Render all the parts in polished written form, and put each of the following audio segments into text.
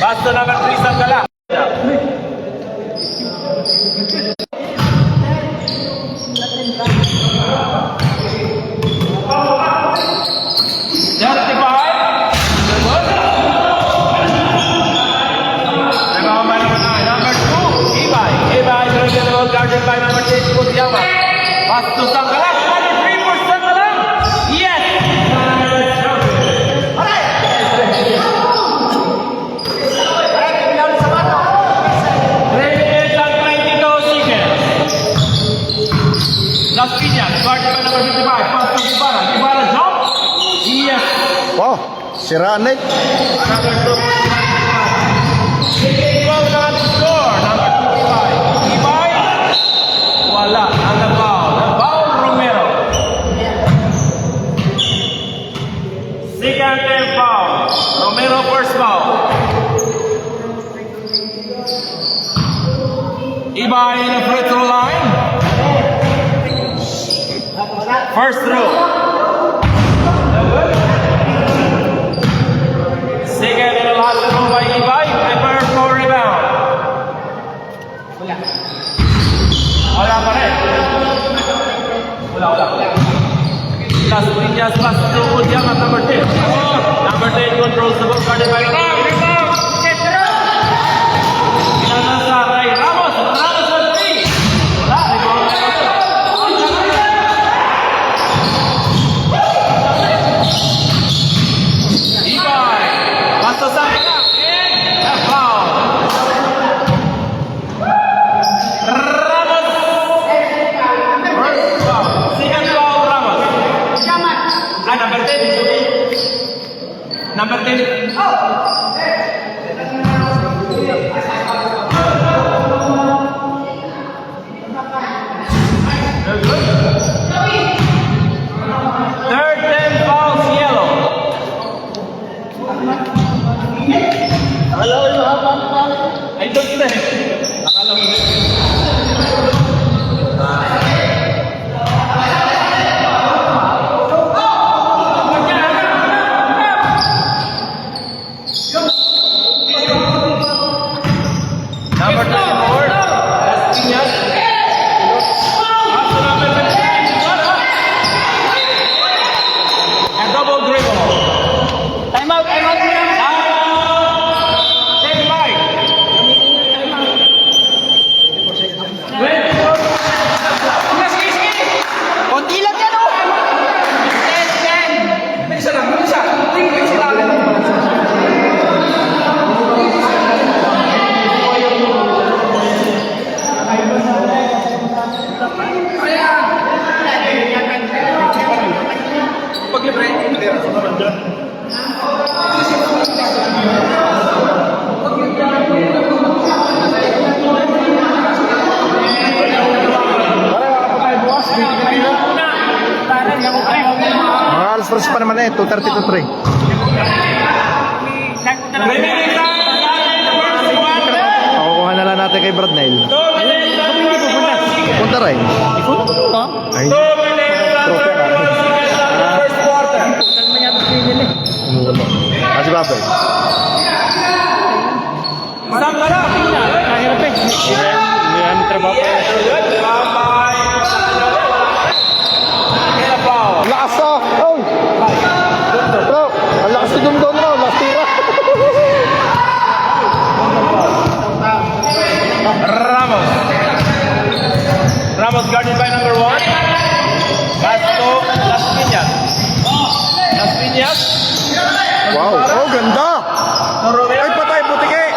Pasto number 3 Sangkala. Guarded by number 10, Kutiyama. Pass to Sangkala. Number 3 for Sangkala. Yes! Las Piñas, guarded by number 55. Pass to Ibarra. Ibarra jump. Yes! Wow, siraan eh. Another jump. 12 na to score. Number 55. Ibay. Wala. Ang nabaw. Nabaw Romero. Second and foul. Romero first foul. Ibay in the free throw line. First throw. Second and the last throw by Ibay. Prepare for rebound. Wala pa rin. Wala. Las Piñas pass to Kutiyama, number 10. Number 10 controls the ball, guarded by Ramos. Pinanasa kay Ramos. Ramos on 3. Wala. Ibay. Pass to Sangkala. And foul. Ramos. First foul. Second foul, Ramos. Number 10. Number 10. Third 10 fouls, yellow. I don't know. Akala mo. Number 24, Las Piñas. Paso number 15, and double dribble. Time out. Take back. 24. Konti lang yan, oh! 10. Isa lang, isa. Paglibre. Mga alas 3 pa naman eh, 2:30 to 3. Pakukuha na lang natin kay Bradnail. Punta rin. Ay, trope na. First quarter. Kasi babay. Sangkala. Kahirap eh. Yan trabaho. Ang lakas to! Oh! Bro, ang lakas to doon doon, last tira. Ramos guarded by number 1. Pass to Las Piñas. Las Piñas. Wow, oh ganda! To Romero. Ay, patay, butike!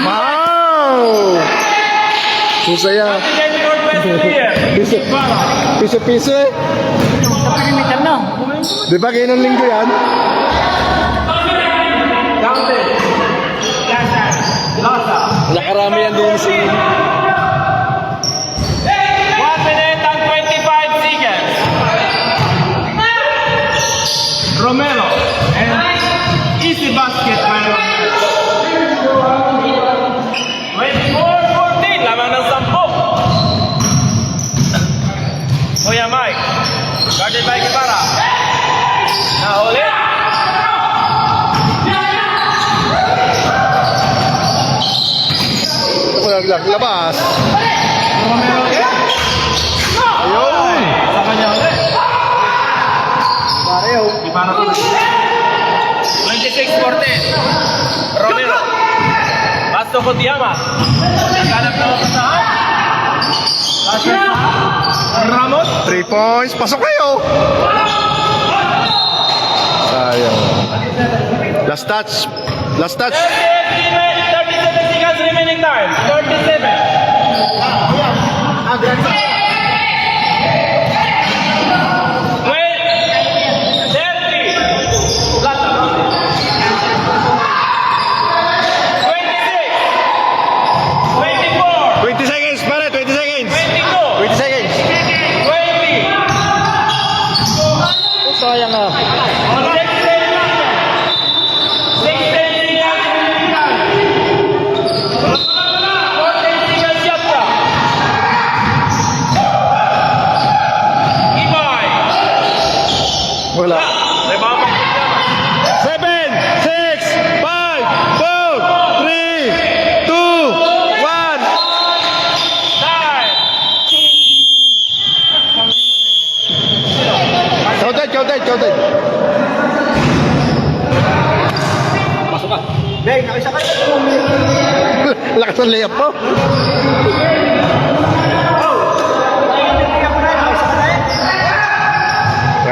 Wow! Susaya. Piso-piso eh. Kapilimitan na. Di ba kayo ng linggo yan? Counted. Lasa. Nakarami yan doon si... 1 minute and 25 seconds. Labas. Romero again. Ayun. Sa kanya ulit. Pareho. Ibarra ko. 26-14. Romero. Pasto ko Diama. Naghanap na ako saan? Ramos. 3 points. Pasok kayo. Sayang. Last touch. Last touch. 37 seconds remaining time. 37. Wait. 30. Last. 26. 24. 20 seconds, pare. 20 seconds. 22. 20 seconds. 20. Oh, sayang ah. 16 Wala. 7, 6, 5, 4, 3, 2, 1. Counted. Pasok ka. Beng, nakisakay. Lakas ng layup mo.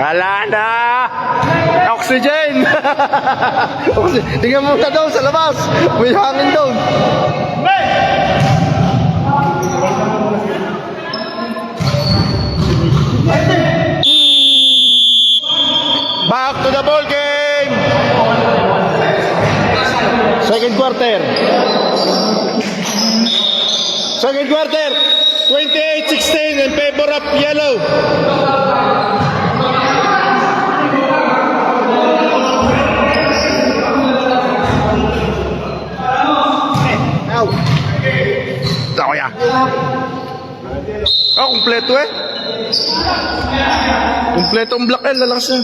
Wala na. Oxygen. Tingnan mo na daw sa labas. May hangin doon. Back to the ball game. Second quarter. 28-16 in favor of yellow. Tao ya. Oh, kumpleto eh. Kumpleto ang black L, lalakas na.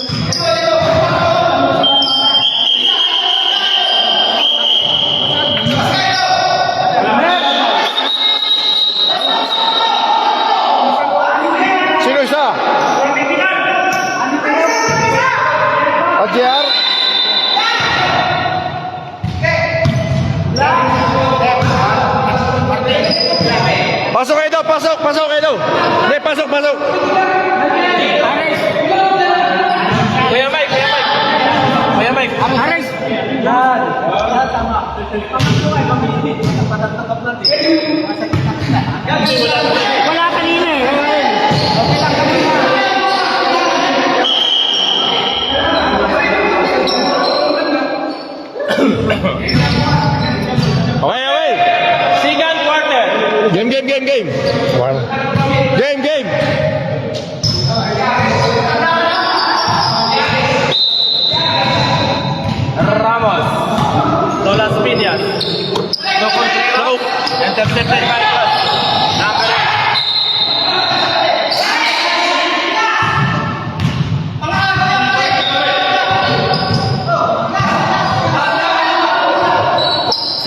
Sino isa? Adjar? Pasok kayo daw, pasok kayo daw. Hindi, pasok. Kuya Mike. Aris! Yan! Tama. Wala kanina eh. Okay. Second quarter. Game. Game. Ramos. Tolas Piñas. No Contreras. Intercepted by Plus. Number 8.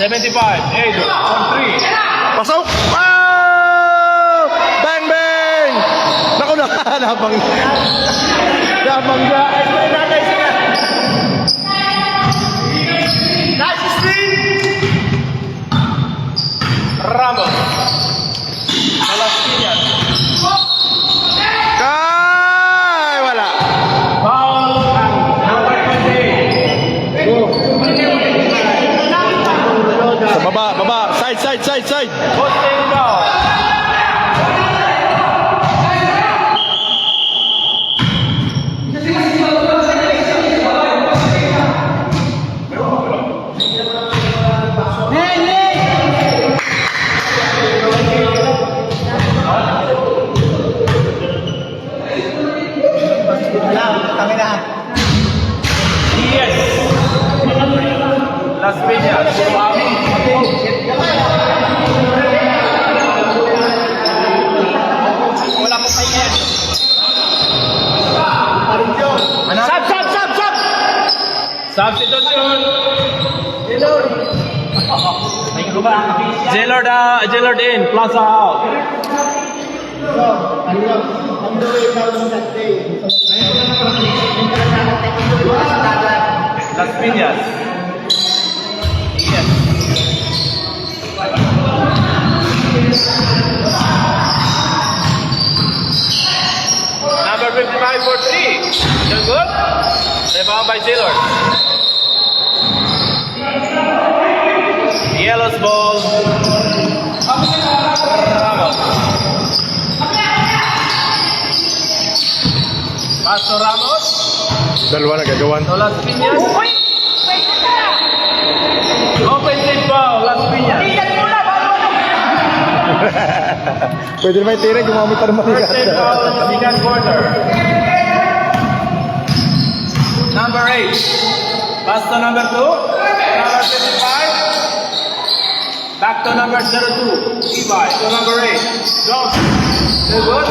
$75. Edo. On 3. Pasok! Oh! Bang! Naku na, nabang na. Ramos. Tolas Piñas. Kay! Wala. Foul. Number 28. Sa baba. Side. Posting foul. Yes. Las Piñas. Wala po kayo yan. Sub! Substitution. Hello. May guba ang kapis Jailard in, Plaza out. Las Piñas. Yes. Number 55 for 3. Still good? Rebound by Jailard. Yellow's ball. Ramos. Pass to Ramos. Dalawa na gagawan. To Las Piñas. Offensive foul, Las Piñas. Pwede naman itira, gumamit pa ng matigas. Offensive foul, second quarter. Number 8. Pass to number 2. Number 55. Back to number 02. Levi to number 8. Jump. Still good.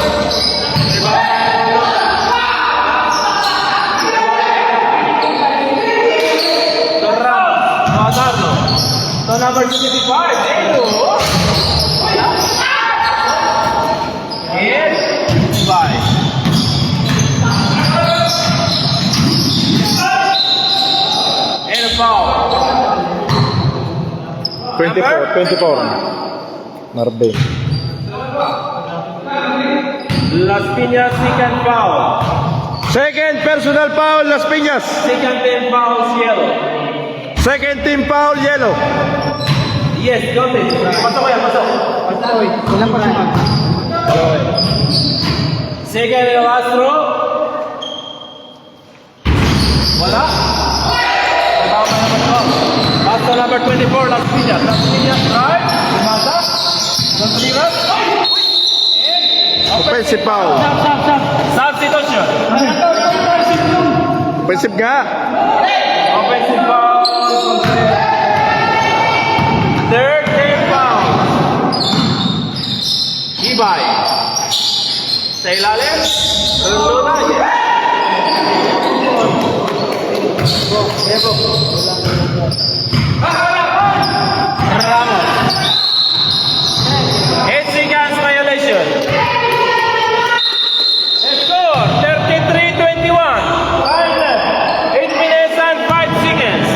To Ramos. To Azarlo. To number 55. Delo. Yes. Levi. And a foul. 24. Marbe. Las Piñas second foul. Second personal foul, Las Piñas. Second team fouls yellow. Second team foul, yellow. Yes, got it. Pasok ko yan, pasok. Ilang pa naman? Second and last row. Wala. Tama naman ko. Pass to number 24, Las Piñas. Las Piñas, right? Mata. Gonzalez. Offensive foul. Substitution. Offensive nga. Offensive foul. Third team foul. Ibay. Sa ilalim. Luna. Ramos. 8 seconds violation. Score 33-21. 8 minutes and 5 seconds.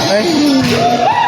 Ay.